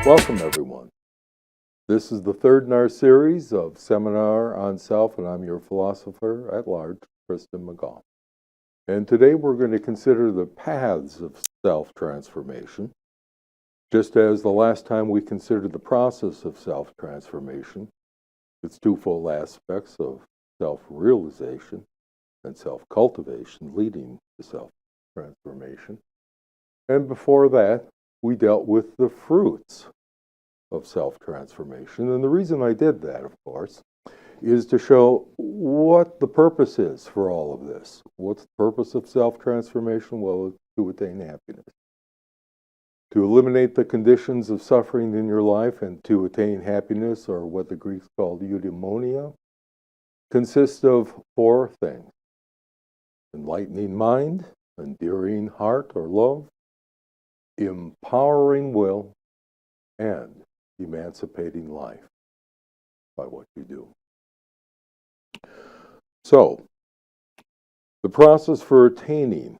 Welcome, everyone. This is the third in our series of Seminar on Self, and I'm your philosopher at large, Kristen McGaugh. And today we're going to consider the paths of self-transformation. Just as the last time we considered the process of self-transformation, its twofold aspects of self-realization and self-cultivation leading to self-transformation. And before that, we dealt with the fruits of self-transformation. And the reason I did that, of course, is to show what the purpose is for all of this. What's the purpose of self-transformation? Well, it's to attain happiness. To eliminate the conditions of suffering in your life and to attain happiness, or what the Greeks called eudaimonia, consists of four things: enlightening mind, endearing heart or love, empowering will, and emancipating life by what you do. So, the process for attaining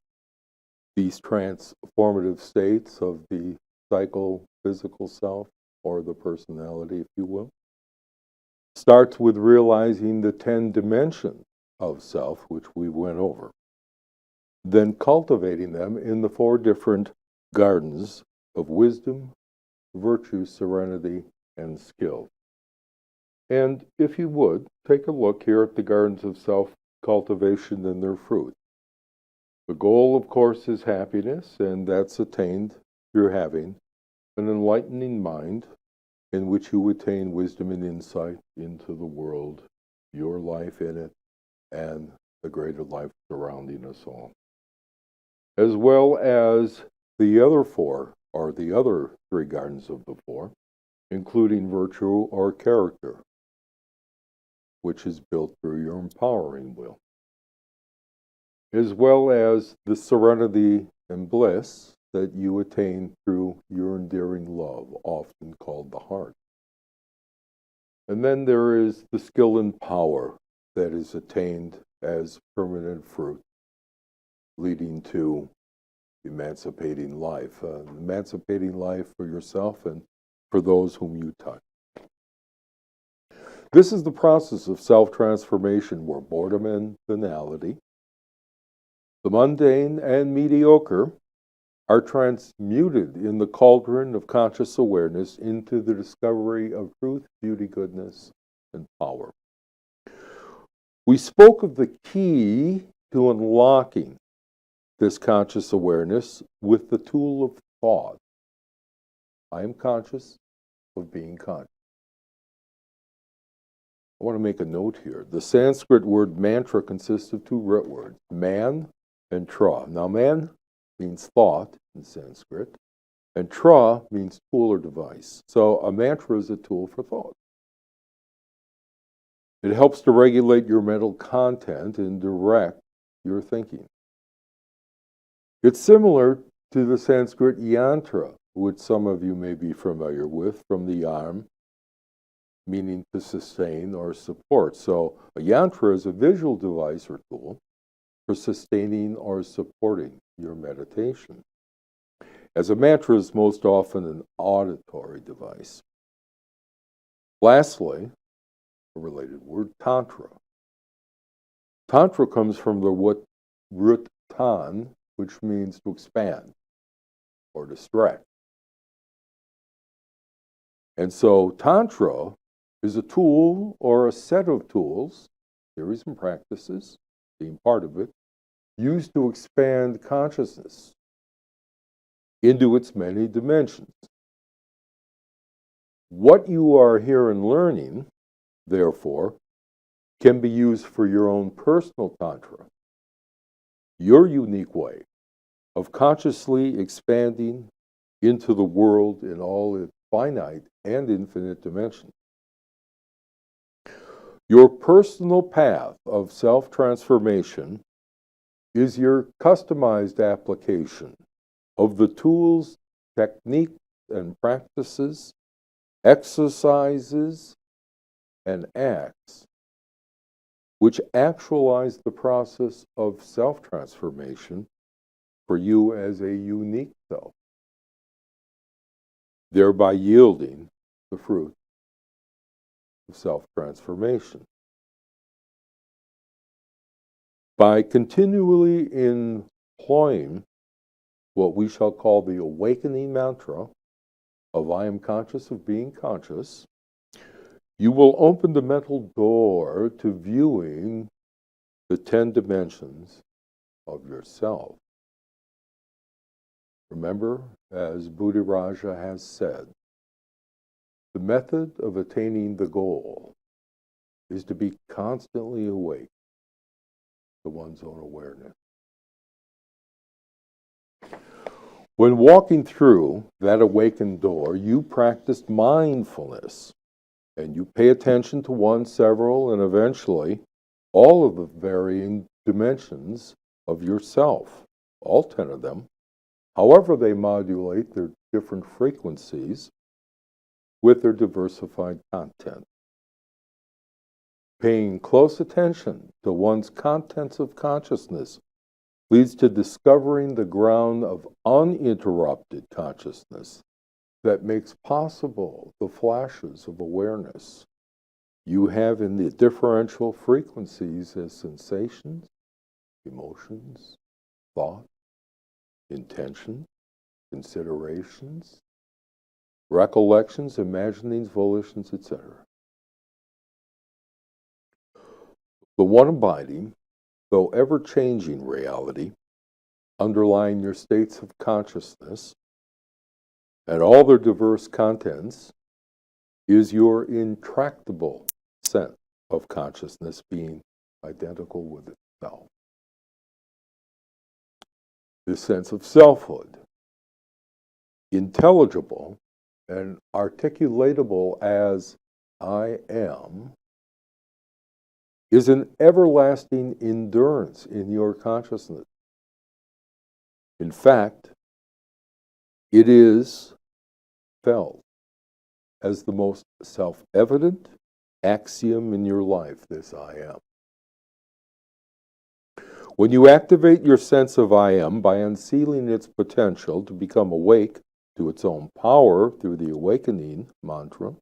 these transformative states of the psychophysical self, or the personality, if you will, starts with realizing the 10 dimensions of self, which we went over, then cultivating them in the 4 different gardens of wisdom, virtue, serenity, and skill. And if you would, take a look here at the gardens of self-cultivation and their fruit. The goal, of course, is happiness, and that's attained through having an enlightening mind in which you attain wisdom and insight into the world, your life in it, and the greater life surrounding us all. As well as the other 4, or the other 3 gardens of the 4, including virtue or character, which is built through your empowering will, as well as the serenity and bliss that you attain through your endearing love, often called the heart. And then there is the skill and power that is attained as permanent fruit, leading to emancipating life for yourself and for those whom you touch. This is the process of self-transformation where boredom and banality, the mundane and mediocre, are transmuted in the cauldron of conscious awareness into the discovery of truth, beauty, goodness, and power. We spoke of the key to unlocking this conscious awareness with the tool of thought. I am conscious of being conscious. I want to make a note here. The Sanskrit word mantra consists of 2 root words, man and tra. Now, man means thought in Sanskrit, and tra means tool or device. So a mantra is a tool for thought. It helps to regulate your mental content and direct your thinking. It's similar to the Sanskrit yantra, which some of you may be familiar with, from the yarn, meaning to sustain or support. So a yantra is a visual device or tool for sustaining or supporting your meditation, as a mantra is most often an auditory device. Lastly, a related word, tantra. Tantra comes from the root tan, which means to expand or to stretch. And so Tantra is a tool or a set of tools, theories and practices, being part of it, used to expand consciousness into its many dimensions. What you are here and learning, therefore, can be used for your own personal Tantra, your unique way of consciously expanding into the world in all its finite and infinite dimensions. Your personal path of self-transformation is your customized application of the tools, techniques, and practices, exercises, and acts which actualize the process of self-transformation for you as a unique self. thereby yielding the fruit of self-transformation. By continually employing what we shall call the awakening mantra of I am conscious of being conscious, you will open the mental door to viewing the 10 dimensions of yourself. Remember, as Buddhiraja has said, the method of attaining the goal is to be constantly awake to one's own awareness. When walking through that awakened door, you practice mindfulness, and you pay attention to one, several, and eventually all of the varying dimensions of yourself, all 10 of them, however they modulate their different frequencies with their diversified content. Paying close attention to one's contents of consciousness leads to discovering the ground of uninterrupted consciousness that makes possible the flashes of awareness you have in the differential frequencies as sensations, emotions, thought, intention, considerations, recollections, imaginings, volitions, etc. The one abiding, though ever-changing reality underlying your states of consciousness and all their diverse contents is your intractable sense of consciousness being identical with itself. This sense of selfhood, intelligible and articulatable as I am, is an everlasting endurance in your consciousness. In fact, it is felt as the most self-evident axiom in your life, this I am. When you activate your sense of I am by unsealing its potential to become awake to its own power through the awakening mantra,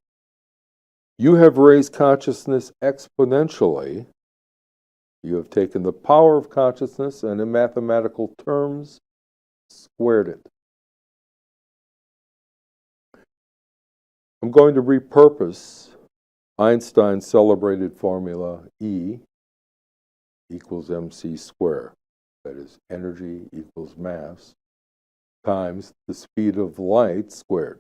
you have raised consciousness exponentially. You have taken the power of consciousness and, in mathematical terms, squared it. I'm going to repurpose Einstein's celebrated formula E equals mc squared. That is, energy equals mass times the speed of light squared.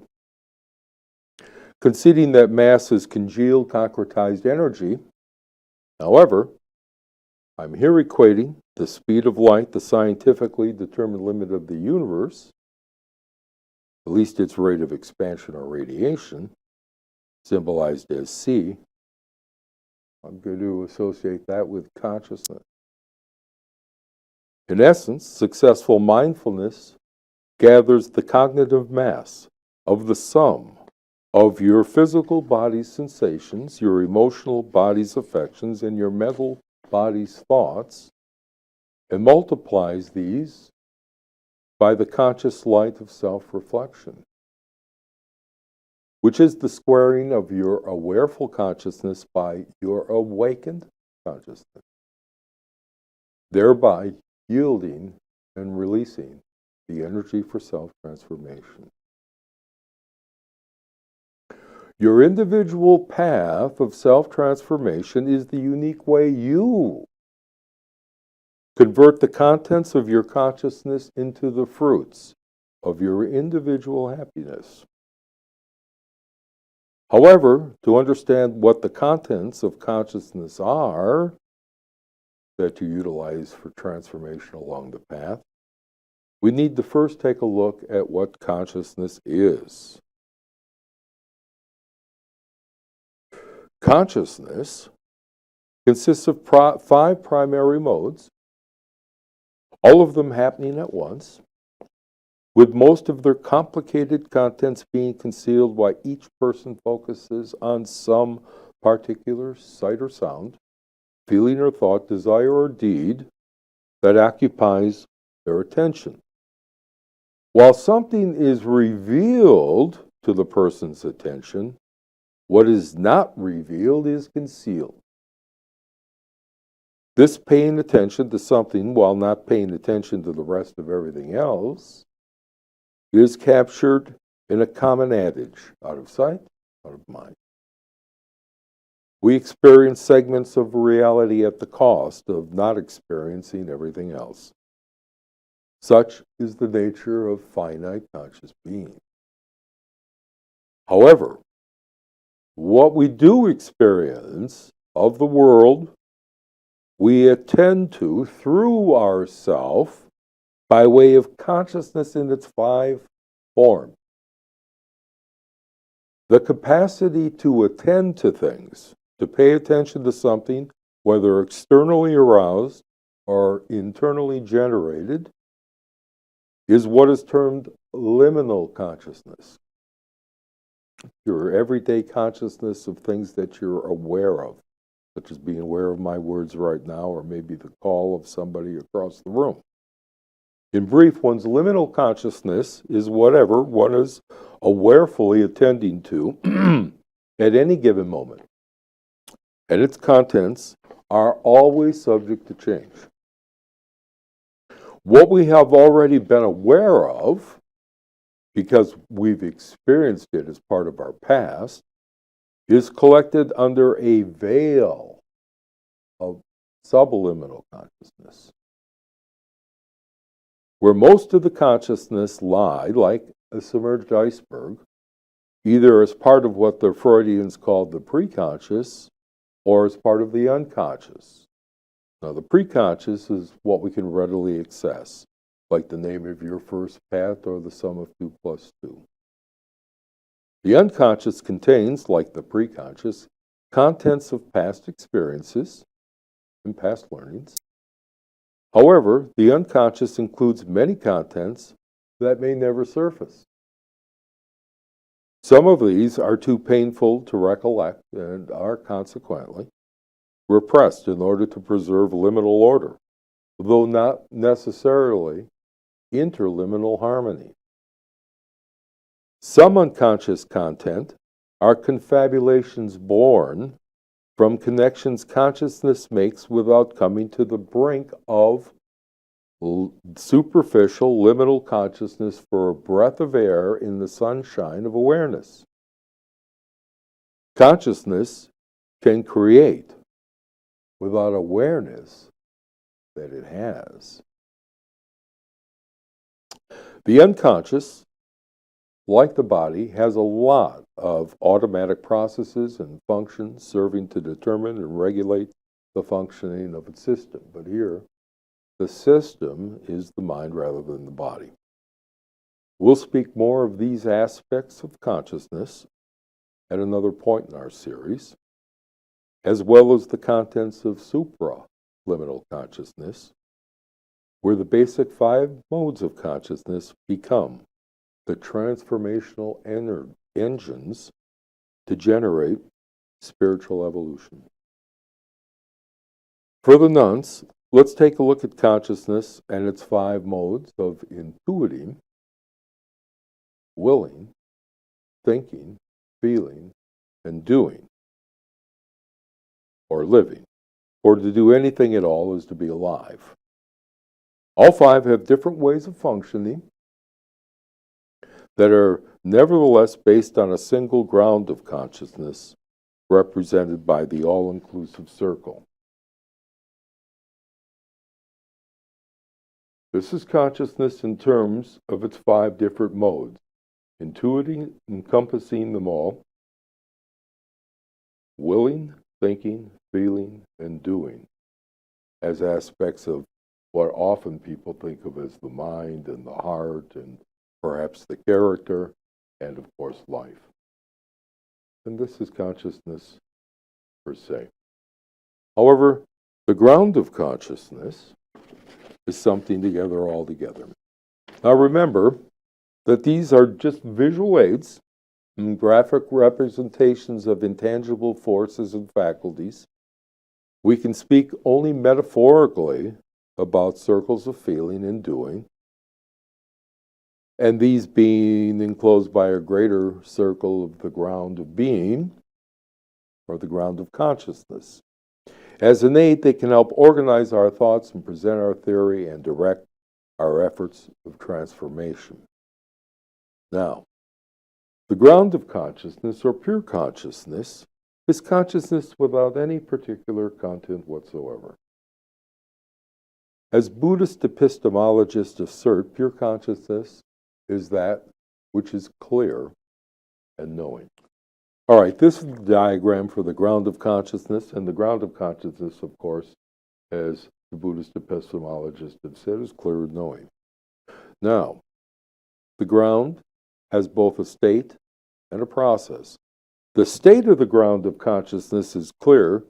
Conceding that mass is congealed, concretized energy, however, I'm here equating the speed of light, the scientifically determined limit of the universe, at least its rate of expansion or radiation, symbolized as c. I'm going to associate that with consciousness. In essence, successful mindfulness gathers the cognitive mass of the sum of your physical body's sensations, your emotional body's affections, and your mental body's thoughts, and multiplies these by the conscious light of self-reflection, which is the squaring of your awareful consciousness by your awakened consciousness, thereby yielding and releasing the energy for self-transformation. Your individual path of self-transformation is the unique way you convert the contents of your consciousness into the fruits of your individual happiness. However, to understand what the contents of consciousness are that you utilize for transformation along the path, we need to first take a look at what consciousness is. Consciousness consists of 5 primary modes, all of them happening at once, with most of their complicated contents being concealed while each person focuses on some particular sight or sound, feeling or thought, desire or deed that occupies their attention. While something is revealed to the person's attention. What is not revealed is concealed. This paying attention to something while not paying attention to the rest of everything else is captured in a common adage, out of sight, out of mind. We experience segments of reality at the cost of not experiencing everything else. Such is the nature of finite conscious being. However, what we do experience of the world, we attend to through ourself by way of consciousness in its 5 forms. The capacity to attend to things, to pay attention to something, whether externally aroused or internally generated, is what is termed liminal consciousness. Your everyday consciousness of things that you're aware of, such as being aware of my words right now, or maybe the call of somebody across the room. In brief, one's liminal consciousness is whatever one is awarefully attending to at any given moment. And its contents are always subject to change. What we have already been aware of, because we've experienced it as part of our past, is collected under a veil of subliminal consciousness, where most of the consciousness lie, like a submerged iceberg, either as part of what the Freudians called the preconscious or as part of the unconscious. Now, the preconscious is what we can readily access, like the name of your first pet or the sum of 2 plus 2. The unconscious contains, like the preconscious, contents of past experiences and past learnings. However, the unconscious includes many contents that may never surface. Some of these are too painful to recollect and are consequently repressed in order to preserve liminal order, though not necessarily interliminal harmony. Some unconscious content are confabulations born from connections consciousness makes without coming to the brink of superficial liminal consciousness for a breath of air in the sunshine of awareness. Consciousness can create without awareness that it has. The unconscious, like the body, has a lot of automatic processes and functions serving to determine and regulate the functioning of its system. But here, the system is the mind rather than the body. We'll speak more of these aspects of consciousness at another point in our series, as well as the contents of supraliminal consciousness, where the basic 5 modes of consciousness become the transformational engines to generate spiritual evolution. For the nonce, let's take a look at consciousness and its 5 modes of intuiting, willing, thinking, feeling, and doing, or living. For to do anything at all is to be alive. All 5 have different ways of functioning that are nevertheless based on a single ground of consciousness represented by the all-inclusive circle. This is consciousness in terms of its 5 different modes, intuiting, encompassing them all, willing, thinking, feeling, and doing, as aspects of what often people think of as the mind and the heart and perhaps the character, and of course life. And this is consciousness per se. However, the ground of consciousness is something together altogether. Now remember that these are just visual aids and graphic representations of intangible forces and faculties. We can speak only metaphorically about circles of feeling and doing, and these being enclosed by a greater circle of the ground of being, or the ground of consciousness. As innate, they can help organize our thoughts and present our theory and direct our efforts of transformation. Now, the ground of consciousness, or pure consciousness, is consciousness without any particular content whatsoever. As Buddhist epistemologists assert, pure consciousness is that which is clear and knowing. All right, this is the diagram for the ground of consciousness, and the ground of consciousness, of course, as the Buddhist epistemologists have said, is clear and knowing. Now, the ground has both a state and a process. The state of the ground of consciousness is clear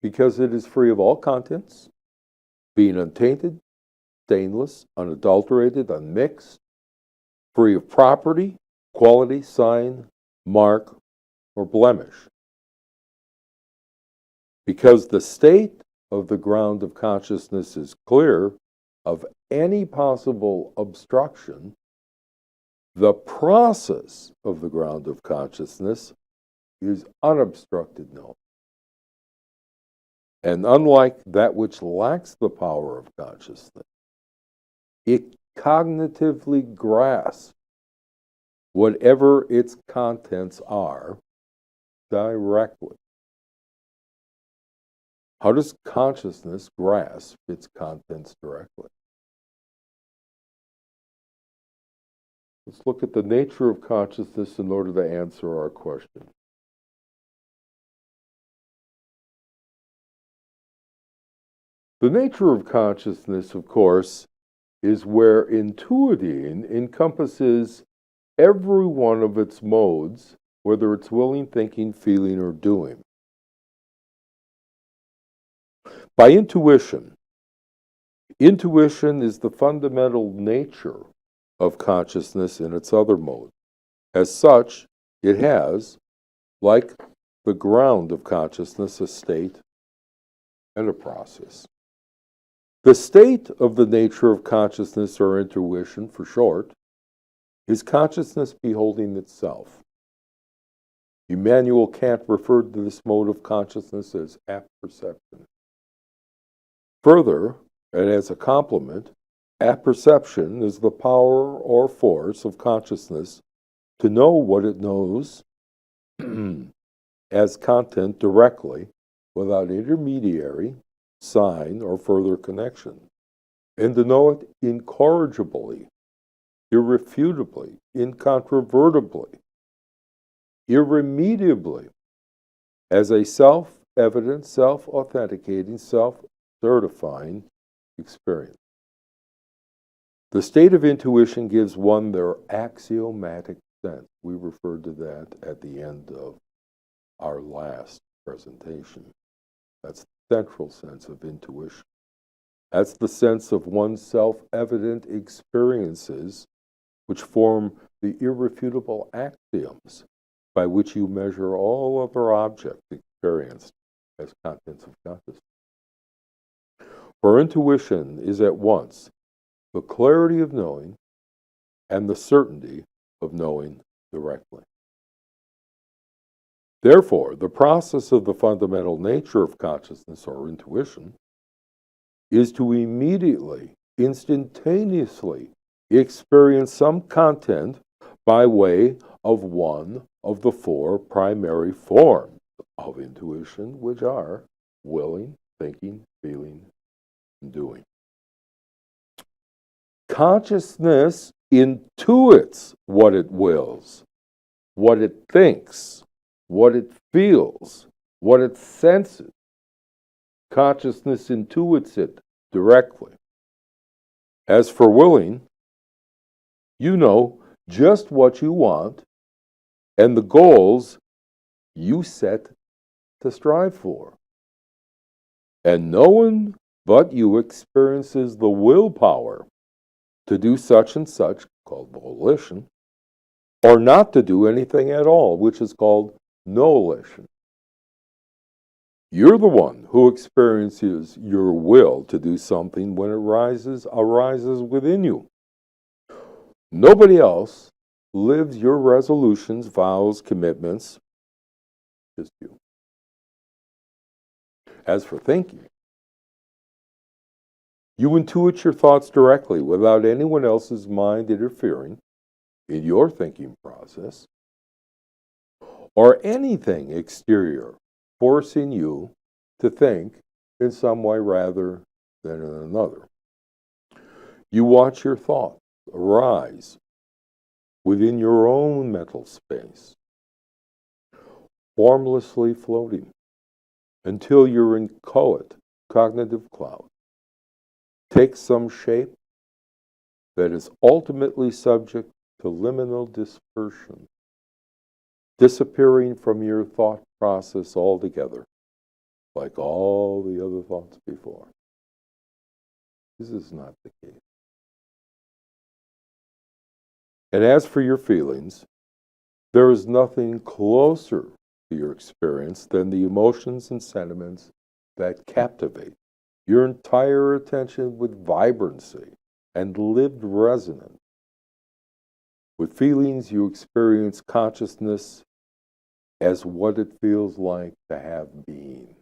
because it is free of all contents, being untainted, stainless, unadulterated, unmixed, free of property, quality, sign, mark, or blemish. Because the state of the ground of consciousness is clear of any possible obstruction, the process of the ground of consciousness is unobstructed knowing. And unlike that which lacks the power of consciousness, it cognitively grasps whatever its contents are directly. How does consciousness grasp its contents directly? Let's look at the nature of consciousness in order to answer our question. The nature of consciousness, of course, is where intuiting encompasses every one of its modes, whether it's willing, thinking, feeling, or doing. By intuition, intuition is the fundamental nature of consciousness in its other mode. As such, it has, like the ground of consciousness, a state and a process. The state of the nature of consciousness, or intuition for short, is consciousness beholding itself. Immanuel Kant referred to this mode of consciousness as apperception. Further, and as a complement, apperception is the power or force of consciousness to know what it knows as content directly, without intermediary, sign, or further connection, and to know it incorrigibly, irrefutably, incontrovertibly, irremediably, as a self-evident, self-authenticating, self-certifying experience. The state of intuition gives one their axiomatic sense. We referred to that at the end of our last presentation. That's the central sense of intuition. That's the sense of one's self-evident experiences, which form the irrefutable axioms by which you measure all other objects experienced as contents of consciousness. For intuition is at once the clarity of knowing and the certainty of knowing directly. Therefore, the process of the fundamental nature of consciousness, or intuition, is to immediately, instantaneously experience some content by way of one of the four primary forms of intuition, which are willing, thinking, feeling, and doing. Consciousness intuits what it wills, what it thinks, what it feels, what it senses. Consciousness intuits it directly. As for willing, you know just what you want and the goals you set to strive for. And no one but you experiences the willpower to do such and such, called volition, or not to do anything at all, which is called nolition. You're the one who experiences your will to do something when it arises within you. Nobody else lives your resolutions, vows, commitments, just you. As for thinking, you intuit your thoughts directly without anyone else's mind interfering in your thinking process or anything exterior forcing you to think in some way rather than in another. You watch your thoughts arise within your own mental space, formlessly floating until your inchoate cognitive cloud takes some shape that is ultimately subject to liminal dispersion, disappearing from your thought process altogether, like all the other thoughts before. This is not the case. And as for your feelings, there is nothing closer to your experience than the emotions and sentiments that captivate your entire attention with vibrancy and lived resonance. With feelings, you experience consciousness as what it feels like to have being.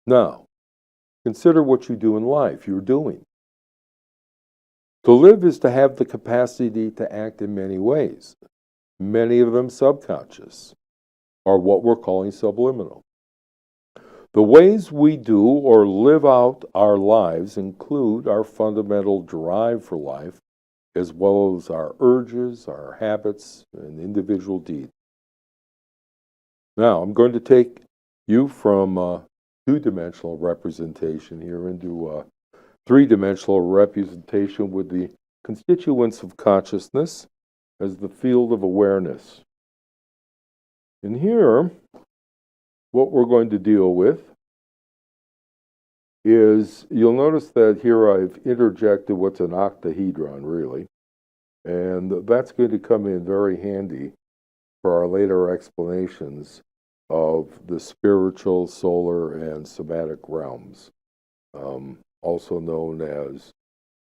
Now, consider what you do in life. You're doing. To live is to have the capacity to act in many ways, many of them subconscious, or what we're calling subliminal. The ways we do or live out our lives include our fundamental drive for life, as well as our urges, our habits, and individual deeds. Now, I'm going to take you from two-dimensional representation here into three-dimensional representation with the constituents of consciousness as the field of awareness. And here, what we're going to deal with is, you'll notice that here I've interjected what's an octahedron, really, and that's going to come in very handy for our later explanations of the spiritual, solar, and somatic realms, also known as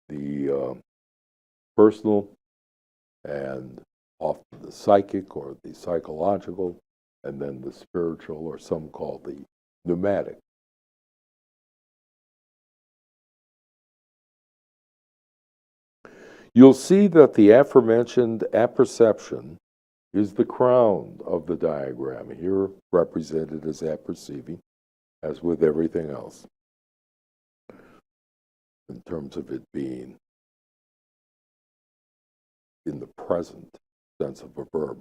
the personal and often the psychic or the psychological, and then the spiritual, or some call the pneumatic. You'll see that the aforementioned apperception is the crown of the diagram, here represented as apperceiving, as with everything else, in terms of it being in the present sense of a verb.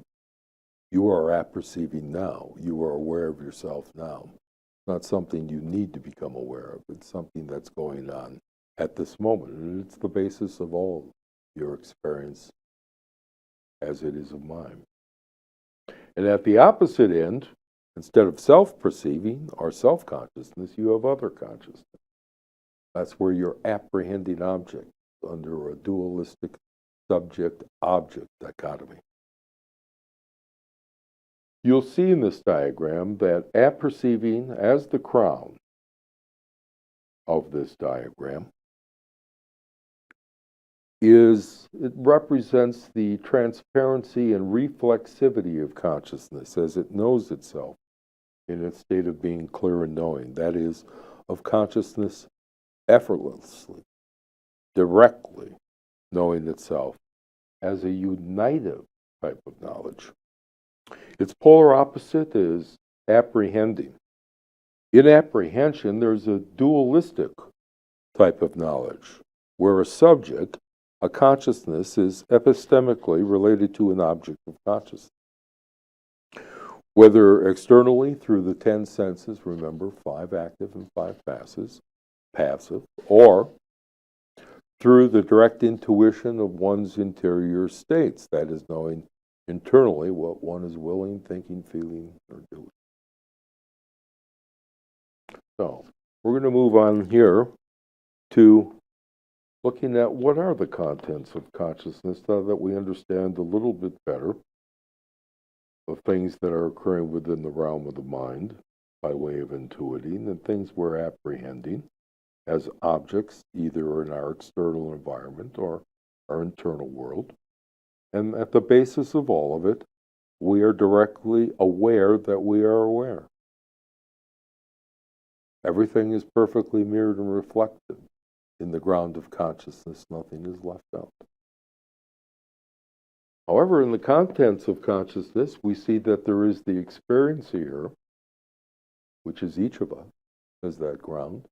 You are apperceiving now. You are aware of yourself now. Not something you need to become aware of. It's something that's going on at this moment, and it's the basis of all your experience as it is of mine. And at the opposite end, instead of self-perceiving or self-consciousness, you have other consciousness. That's where you're apprehending objects under a dualistic subject-object dichotomy. You'll see in this diagram that apperceiving as the crown of this diagram it represents the transparency and reflexivity of consciousness as it knows itself in its state of being clear and knowing. That is, of consciousness effortlessly, directly knowing itself as a unitive type of knowledge. Its polar opposite is apprehending. In apprehension, there's a dualistic type of knowledge, where a subject, a consciousness, is epistemically related to an object of consciousness. Whether externally through the 10 senses, remember, 5 active and 5 passive, or through the direct intuition of one's interior states, that is, knowing internally what one is willing, thinking, feeling, or doing. So, we're going to move on here to looking at what are the contents of consciousness now that we understand a little bit better of things that are occurring within the realm of the mind by way of intuiting and things we're apprehending. as objects, either in our external environment or our internal world. And at the basis of all of it, we are directly aware that we are aware. Everything is perfectly mirrored and reflected. In the ground of consciousness, nothing is left out. However, in the contents of consciousness, we see that there is the experiencer, which is each of us, as that ground,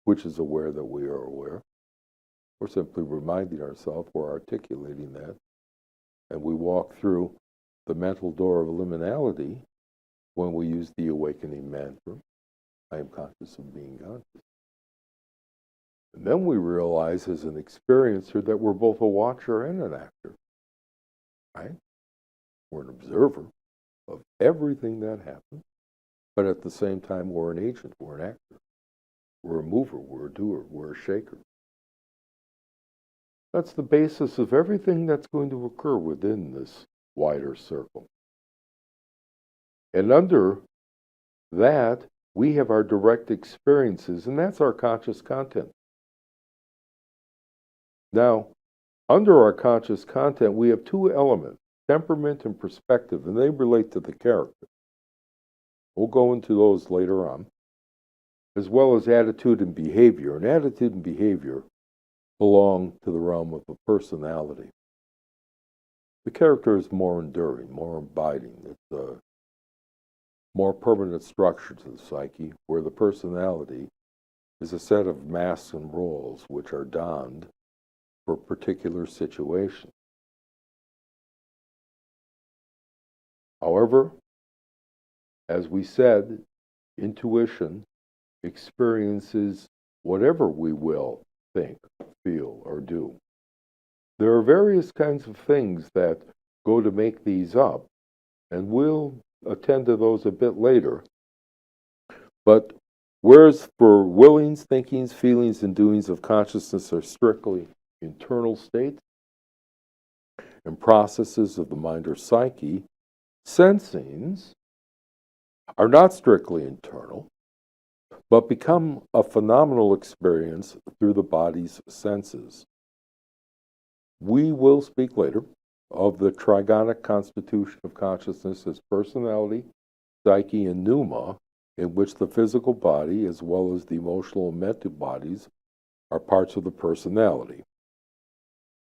which is aware that we are aware. We're simply reminding ourselves, we're articulating that, and we walk through the mental door of liminality when we use the awakening mantra, I am conscious of being conscious. And then we realize as an experiencer that we're both a watcher and an actor, right? We're an observer of everything that happens, but at the same time, we're an agent, we're an actor. We're a mover, we're a doer, we're a shaker. That's the basis of everything that's going to occur within this wider circle. And under that, we have our direct experiences, and that's our conscious content. Now, under our conscious content, we have two elements, temperament and perspective, and they relate to the character. We'll go into those later on, as well as attitude and behavior. And attitude and behavior belong to the realm of the personality. The character is more enduring, more abiding. It's a more permanent structure to the psyche, where the personality is a set of masks and roles which are donned for a particular situation. However, as we said, intuition experiences whatever we will think, feel, or do. There are various kinds of things that go to make these up, and we'll attend to those a bit later. But whereas for willings, thinkings, feelings, and doings of consciousness are strictly internal states and processes of the mind or psyche, sensings are not strictly internal, but become a phenomenal experience through the body's senses. We will speak later of the trigonic constitution of consciousness as personality, psyche, and pneuma, in which the physical body, as well as the emotional and mental bodies, are parts of the personality.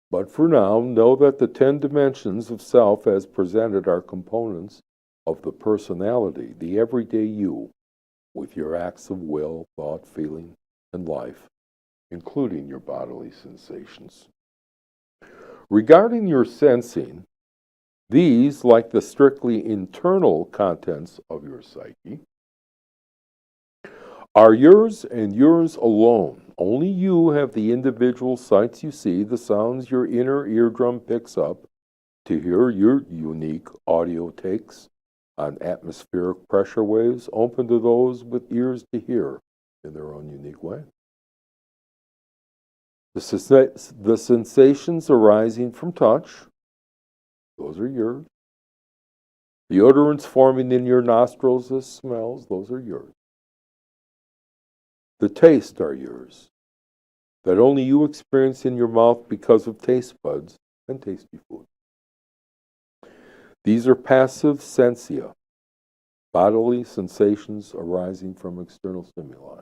But for now, know that the 10 dimensions of self as presented are components of the personality, the everyday you, with your acts of will, thought, feeling, and life, including your bodily sensations. Regarding your sensing, these, like the strictly internal contents of your psyche, are yours and yours alone. Only you have the individual sights you see, the sounds your inner eardrum picks up to hear your unique audio takes on atmospheric pressure waves, open to those with ears to hear in their own unique way. The sensations arising from touch, those are yours. The odorants forming in your nostrils as smells, those are yours. The tastes are yours, that only you experience in your mouth because of taste buds and tasty food. These are passive sensia, bodily sensations arising from external stimuli.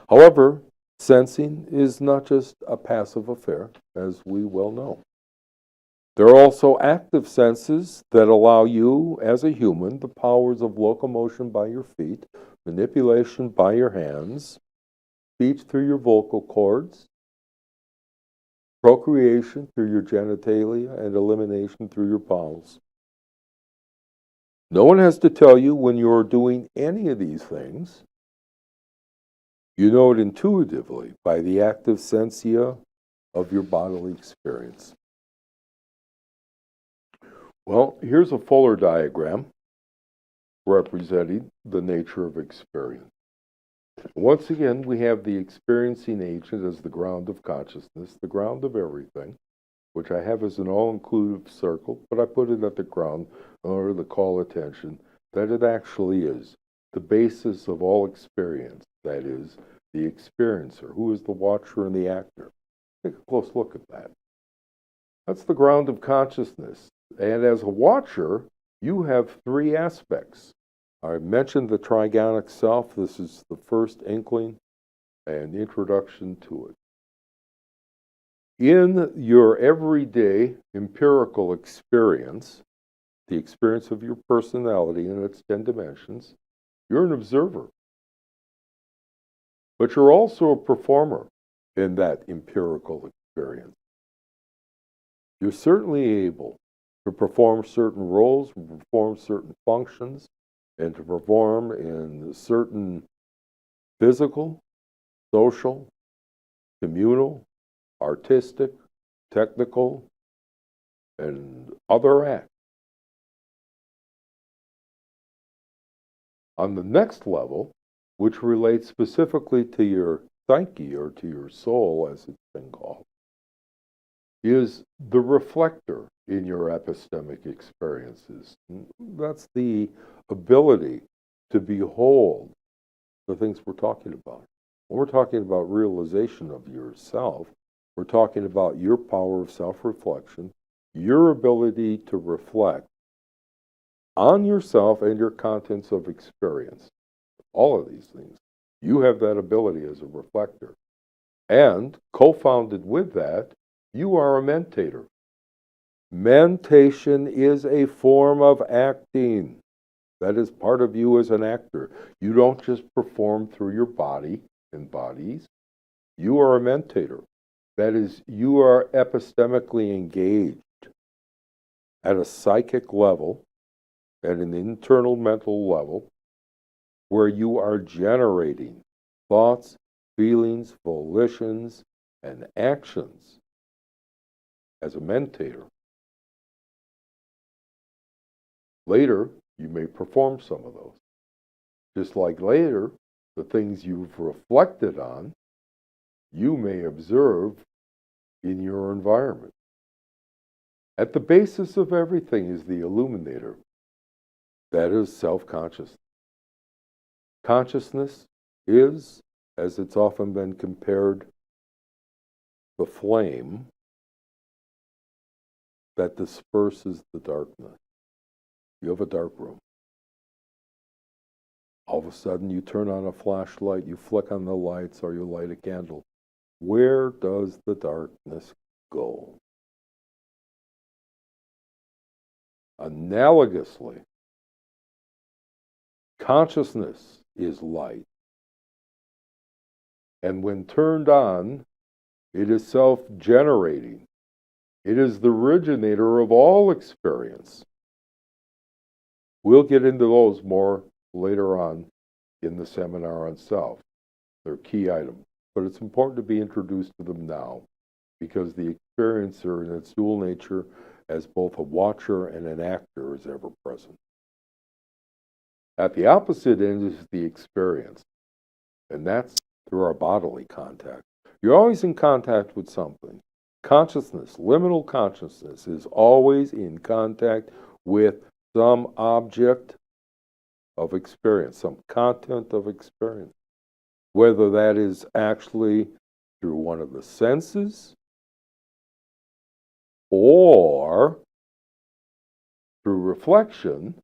However, sensing is not just a passive affair, as we well know. There are also active senses that allow you, as a human, the powers of locomotion by your feet, manipulation by your hands, speech through your vocal cords, procreation through your genitalia, and elimination through your bowels. No one has to tell you when you're doing any of these things. You know it intuitively by the active sensia of your bodily experience. Well, here's a fuller diagram representing the nature of experience. Once again, we have the experiencing agent as the ground of consciousness, the ground of everything, which I have as an all-inclusive circle, but I put it at the ground in order to call attention that it actually is the basis of all experience, that is, the experiencer? Who is the watcher and the actor? Take a close look at that. That's the ground of consciousness. And as a watcher, you have three aspects. I mentioned the trigonic self. This is the first inkling and introduction to it. In your everyday empirical experience, the experience of your personality in its 10 dimensions, you're an observer. But you're also a performer in that empirical experience. You're certainly able to perform certain roles, to perform certain functions, and to perform in certain physical, social, communal, artistic, technical, and other acts. On the next level, which relates specifically to your psyche or to your soul, as it's been called, is the reflector in your epistemic experiences. That's the ability to behold the things we're talking about. When we're talking about realization of yourself, we're talking about your power of self-reflection, your ability to reflect on yourself and your contents of experience. All of these things. You have that ability as a reflector. And co-founded with that, you are a mentator. Mentation is a form of acting. That is part of you as an actor. You don't just perform through your body and bodies. You are a mentator. That is, you are epistemically engaged at a psychic level, at an internal mental level, where you are generating thoughts, feelings, volitions, and actions as a mentator. Later, you may perform some of those. Just like later, the things you've reflected on, you may observe in your environment. At the basis of everything is the illuminator. That is self-consciousness. Consciousness is, as it's often been compared, the flame that disperses the darkness. You have a dark room. All of a sudden you turn on a flashlight, you flick on the lights, or you light a candle. Where does the darkness go? Analogously, consciousness is light. And when turned on, it is self-generating. It is the originator of all experience. We'll get into those more later on in the seminar on self. They're key items. But it's important to be introduced to them now, because the experiencer in its dual nature as both a watcher and an actor is ever present. At the opposite end is the experience, and that's through our bodily contact. You're always in contact with something. Consciousness, liminal consciousness, is always in contact with some object of experience, some content of experience. Whether that is actually through one of the senses or through reflection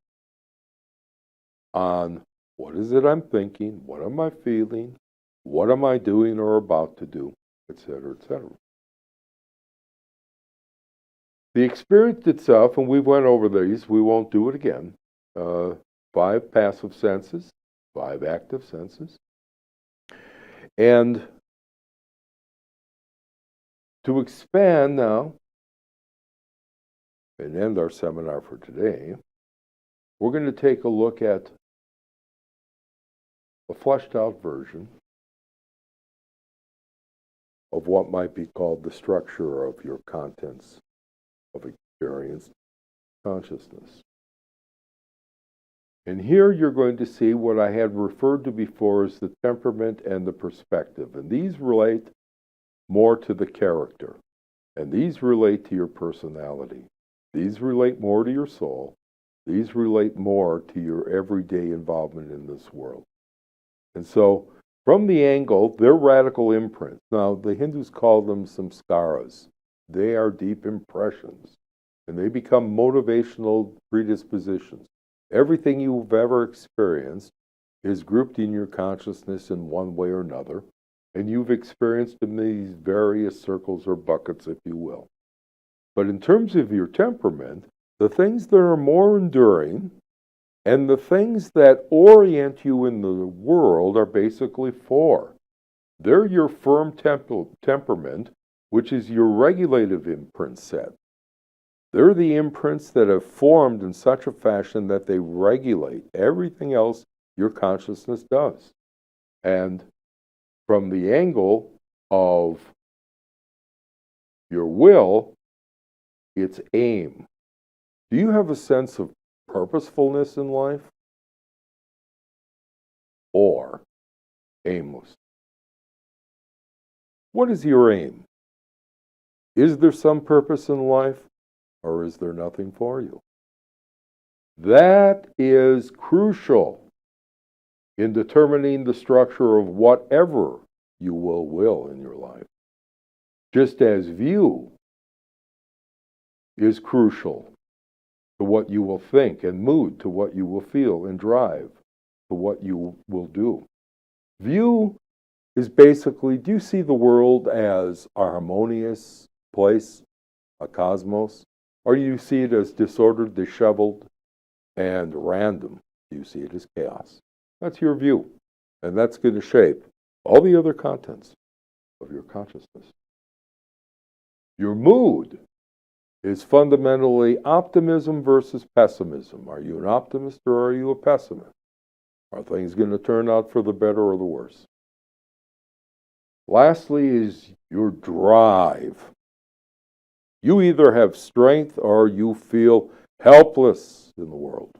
on what is it I'm thinking, what am I feeling, what am I doing or about to do, etc., etc. The experience itself, and we went over these, we won't do it again. 5 passive senses, 5 active senses. And to expand now and end our seminar for today, we're going to take a look at a fleshed out version of what might be called the structure of your contents of experience consciousness. And here you're going to see what I had referred to before as the temperament and the perspective. And these relate more to the character. And these relate to your personality. These relate more to your soul. These relate more to your everyday involvement in this world. And so From the angle, they're radical imprints. Now, the Hindus call them samskaras. They are deep impressions, and they become motivational predispositions. Everything you've ever experienced is grouped in your consciousness in one way or another, and you've experienced in these various circles or buckets, if you will. But in terms of your temperament, the things that are more enduring and the things that orient you in the world are basically four. They're your firm temperament, which is your regulative imprint set. They're the imprints that have formed in such a fashion that they regulate everything else your consciousness does. And from the angle of your will, it's aim. Do you have a sense of purposefulness in life or aimless? What is your aim? Is there some purpose in life or is there nothing for you? That is crucial in determining the structure of whatever you will in your life. Just as view is crucial to what you will think, and mood to what you will feel, and drive to what you will do. View is basically, do you see the world as a harmonious place, a cosmos? Or do you see it as disordered, disheveled, and random? Do you see it as chaos? That's your view. And that's going to shape all the other contents of your consciousness. Your mood is fundamentally optimism versus pessimism. Are you an optimist or are you a pessimist? Are things going to turn out for the better or the worse? Lastly is your drive. You either have strength or you feel helpless in the world.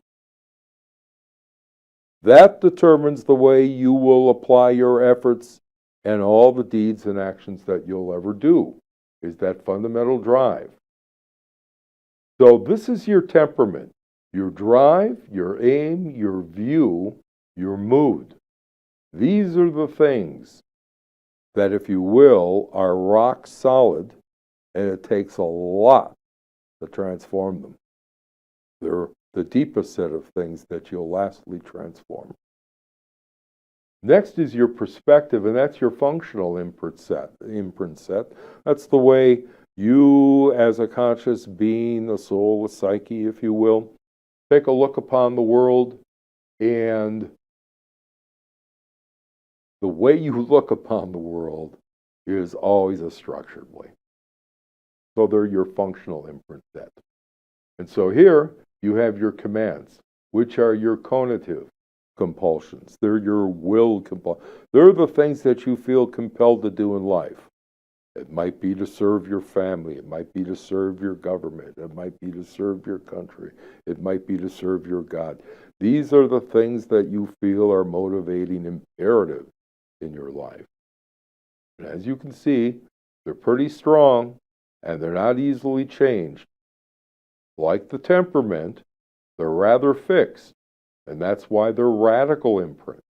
That determines the way you will apply your efforts and all the deeds and actions that you'll ever do, is that fundamental drive. So this is your temperament, your drive, your aim, your view, your mood. These are the things that, if you will, are rock solid, and it takes a lot to transform them. They're the deepest set of things that you'll lastly transform. Next is your perspective, and that's your functional imprint set. That's the way you, as a conscious being, a soul, a psyche, if you will, take a look upon the world, and the way you look upon the world is always a structured way. So they're your functional imprint set. And so here you have your commands, which are your conative compulsions. They're your will compulsions. They're the things that you feel compelled to do in life. It might be to serve your family. It might be to serve your government. It might be to serve your country. It might be to serve your God. These are the things that you feel are motivating imperatives in your life. And as you can see, they're pretty strong and they're not easily changed. Like the temperament, they're rather fixed. And that's why they're radical imprints.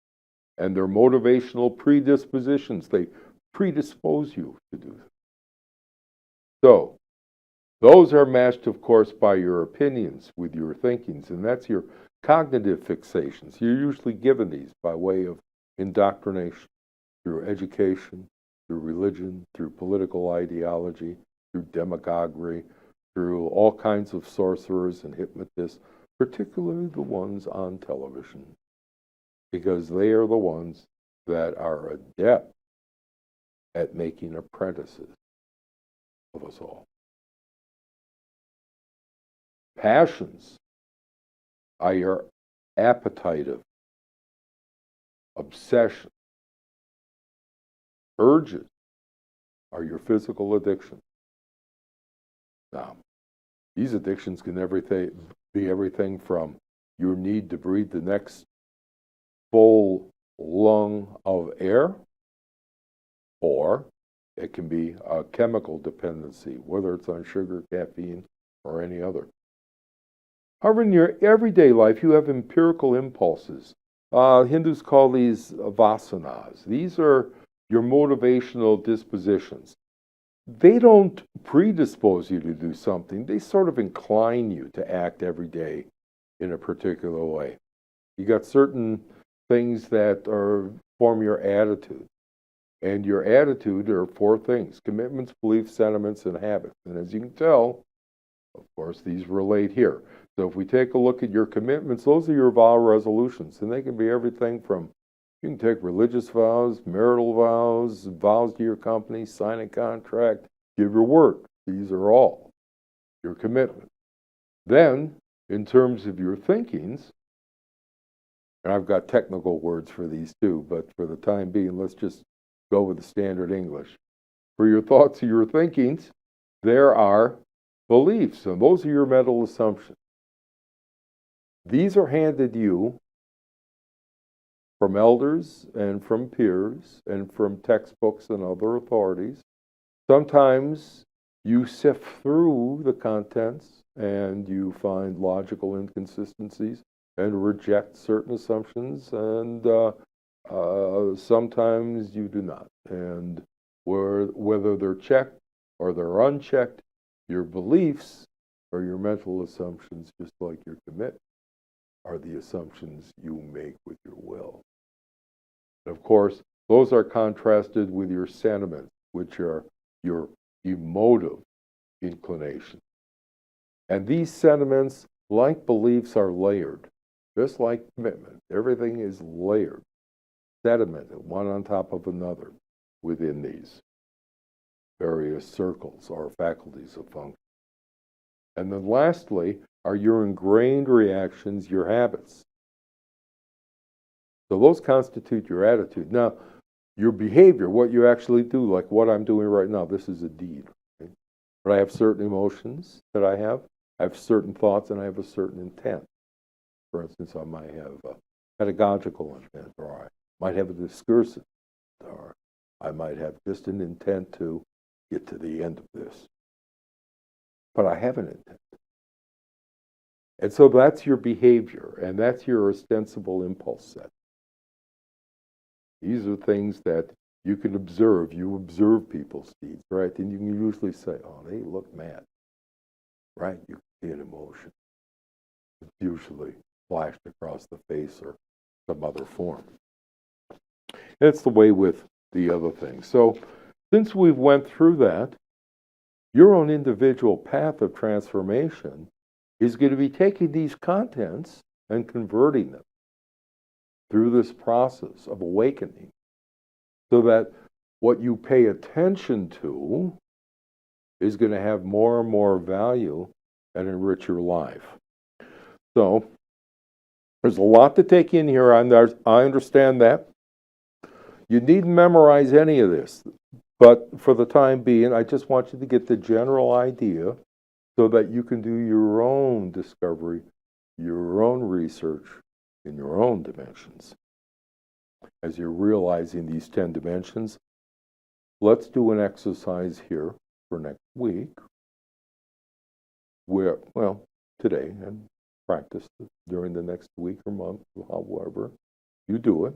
And they're motivational predispositions. They predispose you to do this. So, those are matched, of course, by your opinions with your thinkings, and that's your cognitive fixations. You're usually given these by way of indoctrination, through education, through religion, through political ideology, through demagoguery, through all kinds of sorcerers and hypnotists, particularly the ones on television, because they are the ones that are adept at making apprentices of us all. Passions are your appetitive, obsession. Urges are your physical addiction. Now, these addictions can be everything from your need to breathe the next full lung of air, or it can be a chemical dependency, whether it's on sugar, caffeine, or any other. However, in your everyday life, you have empirical impulses Hindus call these vasanas. These are your motivational dispositions. They don't predispose you to do something. They sort of incline you to act every day in a particular way. You got certain things that form your attitude. And your attitude are four things: commitments, beliefs, sentiments, and habits. And as you can tell, of course, these relate here. So if we take a look at your commitments, those are your vow resolutions. And they can be everything from, you can take religious vows, marital vows, vows to your company, sign a contract, give your word. These are all your commitments. Then, in terms of your thinkings, and I've got technical words for these too, but for the time being, let's just go with the standard English. For your thoughts and your thinkings, there are beliefs, and those are your mental assumptions. These are handed you from elders and from peers and from textbooks and other authorities. Sometimes you sift through the contents and you find logical inconsistencies and reject certain assumptions, and sometimes you do not. And whether they're checked or they're unchecked, your beliefs or your mental assumptions, just like your commitment, are the assumptions you make with your will. And of course, those are contrasted with your sentiments, which are your emotive inclination. And these sentiments, like beliefs, are layered, just like commitment. Everything is layered, sedimented, one on top of another within these various circles or faculties of function. And then lastly are your ingrained reactions, your habits. So those constitute your attitude. Now, your behavior, what you actually do, like what I'm doing right now, this is a deed. Right? But I have certain emotions that I have certain thoughts, and I have a certain intent. For instance, I might have a pedagogical intent, or I might have a discursive, or I might have just an intent to get to the end of this. But I have an intent. And so that's your behavior, and that's your ostensible impulse set. These are things that you can observe. You observe people's deeds, right? And you can usually say, oh, they look mad, right? You can see an emotion. It's usually flashed across the face or some other form. That's the way with the other things. So since we've went through that, your own individual path of transformation is going to be taking these contents and converting them through this process of awakening, so that what you pay attention to is going to have more and more value and enrich your life. So there's a lot to take in here. I understand that. You needn't memorize any of this, but for the time being, I just want you to get the general idea so that you can do your own discovery, your own research in your own dimensions. As you're realizing these 10 dimensions, let's do an exercise here for next week, where, well, today, and practice during the next week or month, however you do it.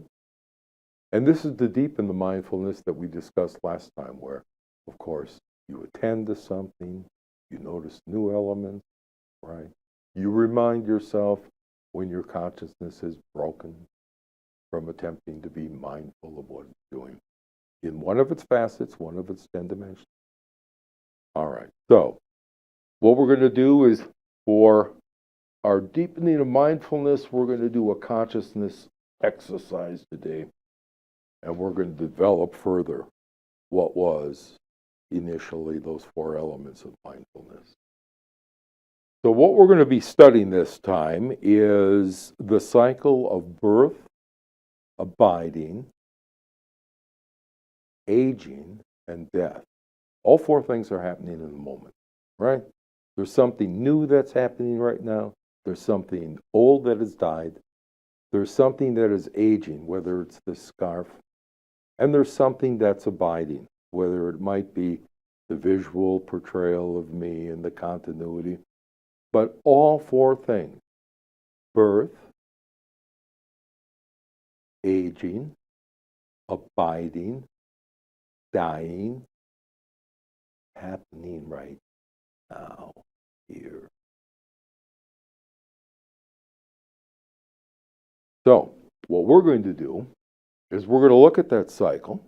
And this is to deepen the mindfulness that we discussed last time, where, of course, you attend to something, you notice new elements, right? You remind yourself when your consciousness is broken from attempting to be mindful of what it's doing in one of its facets, one of its 10 dimensions. All right, so what we're going to do is, for our deepening of mindfulness, we're going to do a consciousness exercise today, and we're going to develop further what was initially those 4 elements of mindfulness. So what we're going to be studying this time is the cycle of birth, abiding, aging, and death. All 4 things are happening in the moment, right? There's something new that's happening right now. There's something old that has died. There's something that is aging, whether it's the scarf. And there's something that's abiding, whether it might be the visual portrayal of me and the continuity. But all 4 things, birth, aging, abiding, dying, happening right now, here. So, what we're going to do is we're going to look at that cycle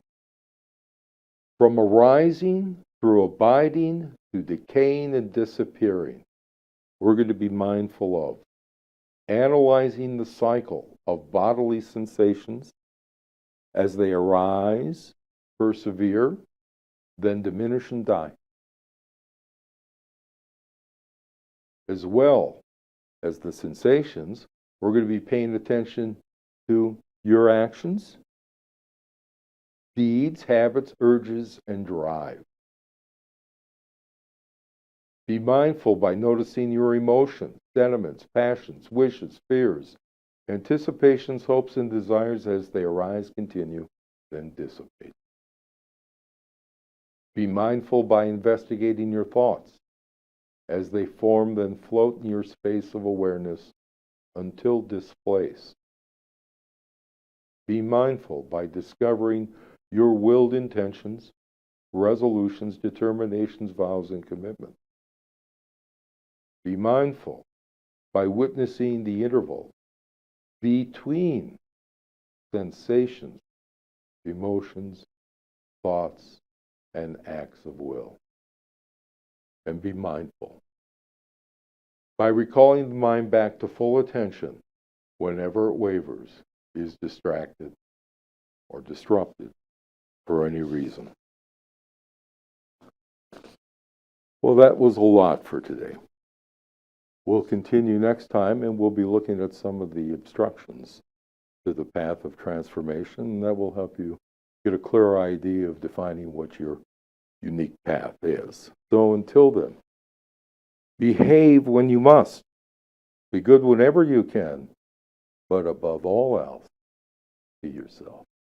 from arising through abiding to decaying and disappearing. We're going to be mindful of analyzing the cycle of bodily sensations as they arise, persevere, then diminish and die, as well as the sensations. We're going to be paying attention to your actions, deeds, habits, urges, and drive. Be mindful by noticing your emotions, sentiments, passions, wishes, fears, anticipations, hopes, and desires as they arise, continue, then dissipate. Be mindful by investigating your thoughts as they form, then float in your space of awareness until displaced. Be mindful by discovering your willed intentions, resolutions, determinations, vows, and commitments. Be mindful by witnessing the interval between sensations, emotions, thoughts, and acts of will. And be mindful by recalling the mind back to full attention whenever it wavers, is distracted, or disrupted for any reason. Well, that was a lot for today. We'll continue next time, and we'll be looking at some of the obstructions to the path of transformation, and that will help you get a clearer idea of defining what your unique path is. So until then, behave when you must. Be good whenever you can, but above all else, be yourself.